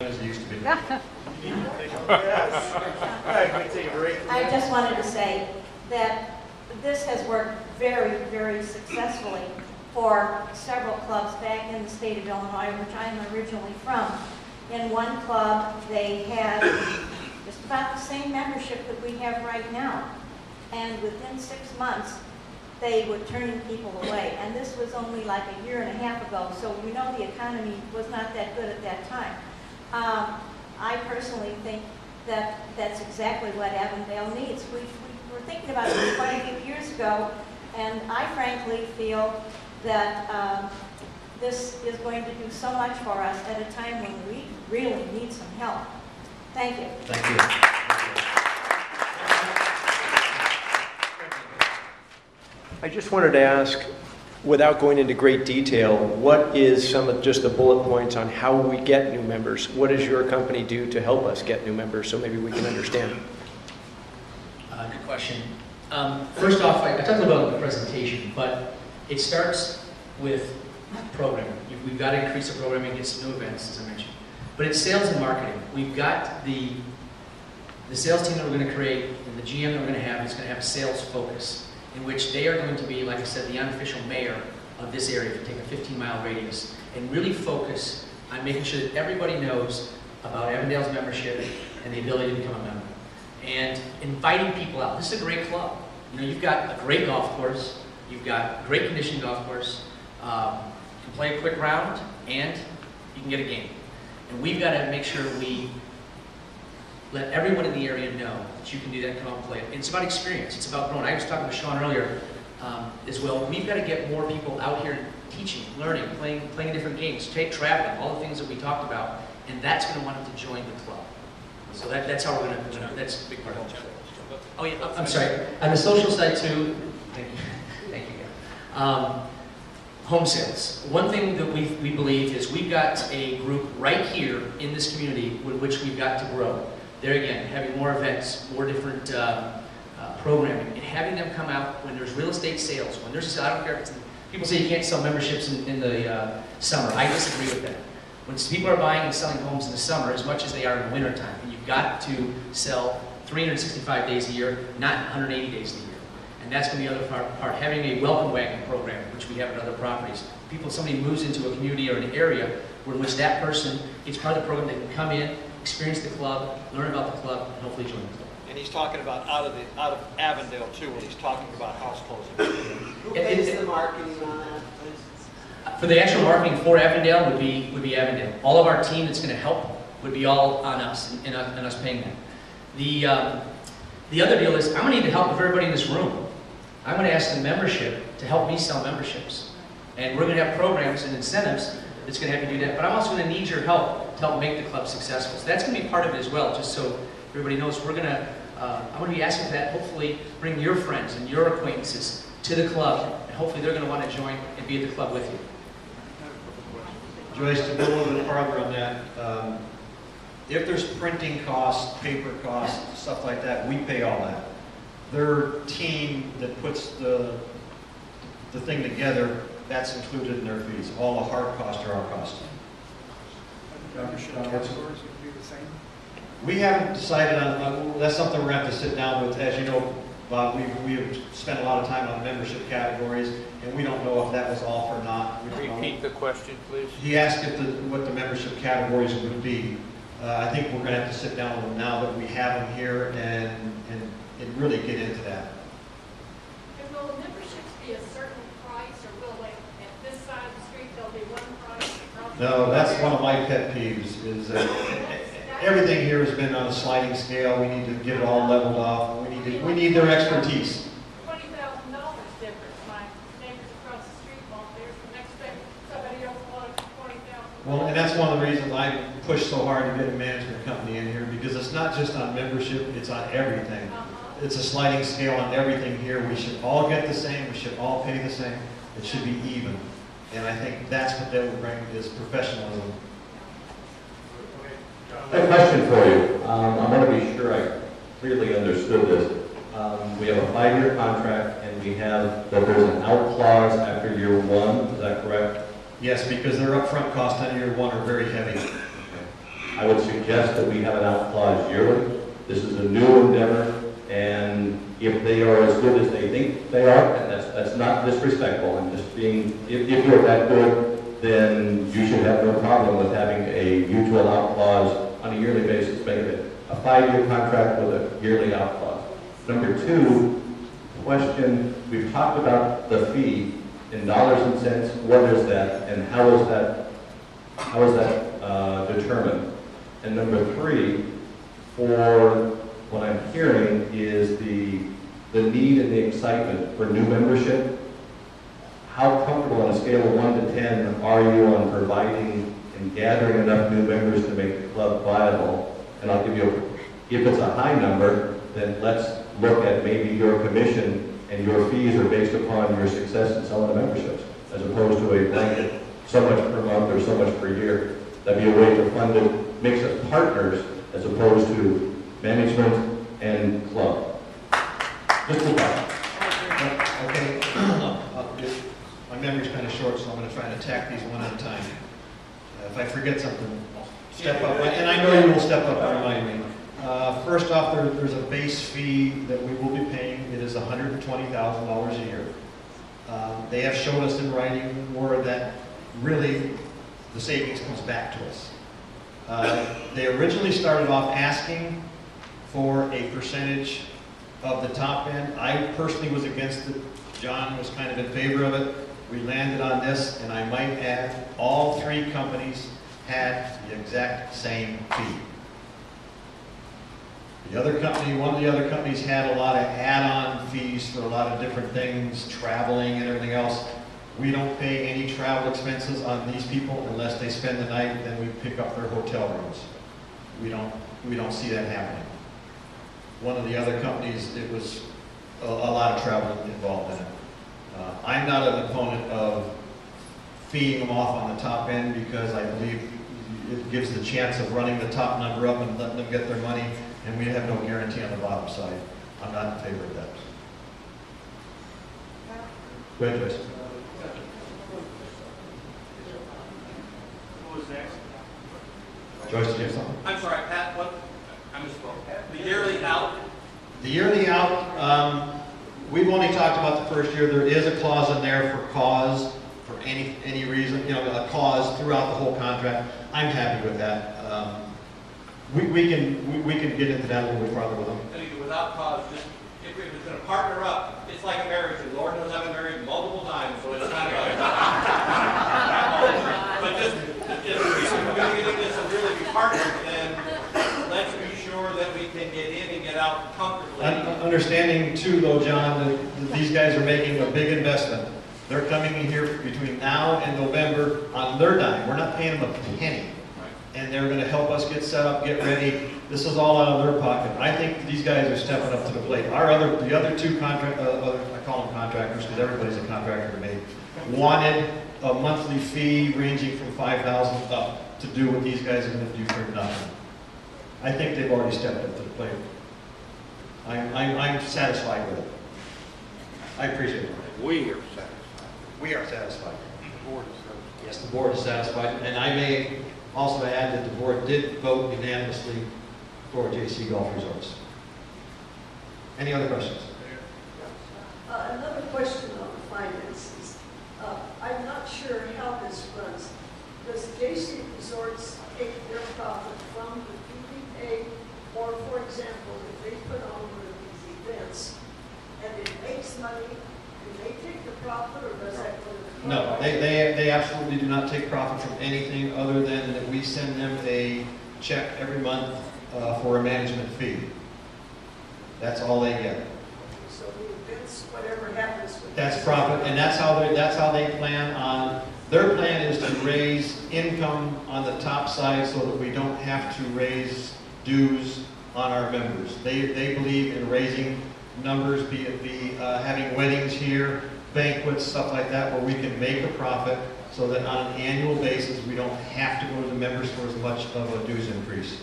As it used to be. I just wanted to say that this has worked very, very successfully for several clubs back in the state of Illinois, which I am originally from. In one club, they had just about the same membership that we have right now. And within 6 months, they were turning people away. And this was only like a year and a half ago, so we know the economy was not that good at that time. I personally think that that's exactly what Avondale needs. We were thinking about this quite a few years ago, and I frankly feel that this is going to do so much for us at a time when we really need some help. Thank you. Thank you. I just wanted to ask, without going into great detail, what is some of just the bullet points on how we get new members? What does your company do to help us get new members so maybe we can understand? Good question. First off, I talked about the presentation, but it starts with programming. We've got to increase the programming, get some new events, as I mentioned. But it's sales and marketing. We've got the sales team that we're going to create, and the GM that we're going to have is going to have a sales focus, in which they are going to be, like I said, the unofficial mayor of this area, if you take a 15-mile radius, and really focus on making sure that everybody knows about Avondale's membership and the ability to become a member. And inviting people out. This is a great club. You know, you've got a great golf course, you've got a great conditioned golf course, you can play a quick round, and you can get a game. And we've got to make sure we let everyone in the area know that you can do that, come out and play it. It's about experience. It's about growing. I was talking to Sean earlier as well. We've got to get more people out here teaching, learning, playing different games, traveling, all the things that we talked about, and that's going to want them to join the club. So that's how we're going to, that's a big part of it. Oh yeah, I'm sorry. On the social side too, thank you. Home sales. One thing that we believe is we've got a group right here in this community with which we've got to grow. There again, having more events, more different programming, and having them come out when there's real estate sales, when there's a sale. I don't care if it's, people say you can't sell memberships in the summer. I disagree with that. When people are buying and selling homes in the summer as much as they are in the wintertime, and you've got to sell 365 days a year, not 180 days a year. And that's going to be the other part. Having a welcome wagon program, which we have at other properties. Somebody moves into a community or an area in which that person is part of the program. They can come in, experience the club, learn about the club, and hopefully join the club. And he's talking about out of Avondale too, when he's talking about house closing. Who pays the marketing on that, please? For the actual marketing for Avondale would be Avondale. All of our team that's going to help would be all on us and us paying them. The other deal is I'm going to need the help of everybody in this room. I'm going to ask the membership to help me sell memberships. And we're going to have programs and incentives that's going to have you do that. But I'm also going to need your help to help make the club successful. So that's going to be part of it as well, just so everybody knows. I'm going to be asking for that. Hopefully bring your friends and your acquaintances to the club, and hopefully they're going to want to join and be at the club with you. Joyce, to go a little bit farther on that, if there's printing costs, paper costs, stuff like that, we pay all that. Their team that puts the thing together, that's included in their fees. All the hard costs are our costs. We haven't decided on, that's something we're going to have to sit down with. As you know, Bob, we have spent a lot of time on membership categories, and we don't know if that was off or not. Repeat the question, please. He asked what the membership categories would be. I think we're going to have to sit down with them now that we have them here and really get into that. And will the memberships be a certain price, or will they, at this side of the street, there'll be one price? No, that's one of my pet peeves, is everything here has been on a sliding scale. We need to get it all leveled off. We need their expertise. $20,000 difference. My neighbors across the street bought theirs. The next day, somebody else bought $20,000. Well, and that's one of the reasons I push so hard to get a management company in here, because it's not just on membership, it's on everything. It's a sliding scale on everything here. We should all get the same. We should all pay the same. It should be even. And I think that's what that will bring, is professionalism. I have a question for you. I want to be sure I clearly understood this. We have a 5-year contract, and we have that there's an out clause after year 1. Is that correct? Yes, because their upfront costs on year 1 are very heavy. Okay. I would suggest that we have an out clause yearly. This is a new endeavor, and if they are as good as they think they are, and that's not disrespectful, I'm just being, if you're that good, then you should have no problem with having a mutual out clause on a yearly basis. Make it a 5-year contract with a yearly out clause. Number two, question, we've talked about the fee in dollars and cents. What is that, and how is that determined? And number three, for what I'm hearing is the need and the excitement for new membership. How comfortable on a scale of 1 to 10 are you on providing and gathering enough new members to make the club viable? And I'll give you, if it's a high number, then let's look at maybe your commission and your fees are based upon your success in selling the memberships, as opposed to a blanket, so much per month or so much per year. That'd be a way to fund it, makes us partners as opposed to management and club. Just a thought. Okay, my memory's kind of short, so I'm going to try and attack these one at a time. If I forget something, step up, and I know you will step up and remind me. First off, there's a base fee that we will be paying. It is $120,000 a year. They have showed us in writing more that really the savings comes back to us. They originally started off asking for a percentage of the top end. I personally was against it. John was kind of in favor of it. We landed on this, and I might add, all three companies had the exact same fee. The other company, one of the other companies had a lot of add-on fees for a lot of different things, traveling and everything else. We don't pay any travel expenses on these people unless they spend the night, then we pick up their hotel rooms. We don't see that happening. One of the other companies, it was a lot of travel involved in it. I'm not an opponent of feeing them off on the top end because I believe it gives the chance of running the top number up and letting them get their money, and we have no guarantee on the bottom side. I'm not in favor of that. Go ahead, Joyce. Who was next? Joyce, did you have something? I'm sorry, Pat, what? I misspoke. The yearly out? The yearly out, we've only talked about the first year. There is a clause in there for cause, for any reason, you know, a cause throughout the whole contract. I'm happy with that. We can get into that a little bit farther with them. Without cause, just if we're going to partner up, it's like a marriage. And Lord knows I've been married multiple times, so it's kind of but just if we're going to get into this and really be partners, then let's be sure that we can get in and get out comfortably. Understanding too, though, John, that these guys are making a big investment. They're coming in here between now and November on their dime. We're not paying them a penny. And they're going to help us get set up, get ready. This is all out of their pocket. I think these guys are stepping up to the plate. The other two I call them contractors because everybody's a contractor to me, wanted a monthly fee ranging from $5,000 up to do what these guys are going to do for nothing. I think they've already stepped up to the plate. I'm satisfied with it. I appreciate it. We are satisfied. We are satisfied. The board is satisfied. Yes, the board is satisfied, and I may also add that the board did vote unanimously for JC Golf Resorts. Any other questions? Another question on the finances. I'm not sure how this runs. Does JC Resorts take their profit from the fee we pay, or for example, if they put on one of these events and it makes money, do they take the profit, or does that go to the club? No, they absolutely do not take profit from anything other than that we send them a check every month for a management fee. That's all they get. So the events, whatever happens with That's profit, and that's how they plan on. Their plan is to raise income on the top side so that we don't have to raise dues on our members. They believe in raising numbers, be it having weddings here, banquets, stuff like that, where we can make a profit so that on an annual basis we don't have to go to the members for as much of a dues increase.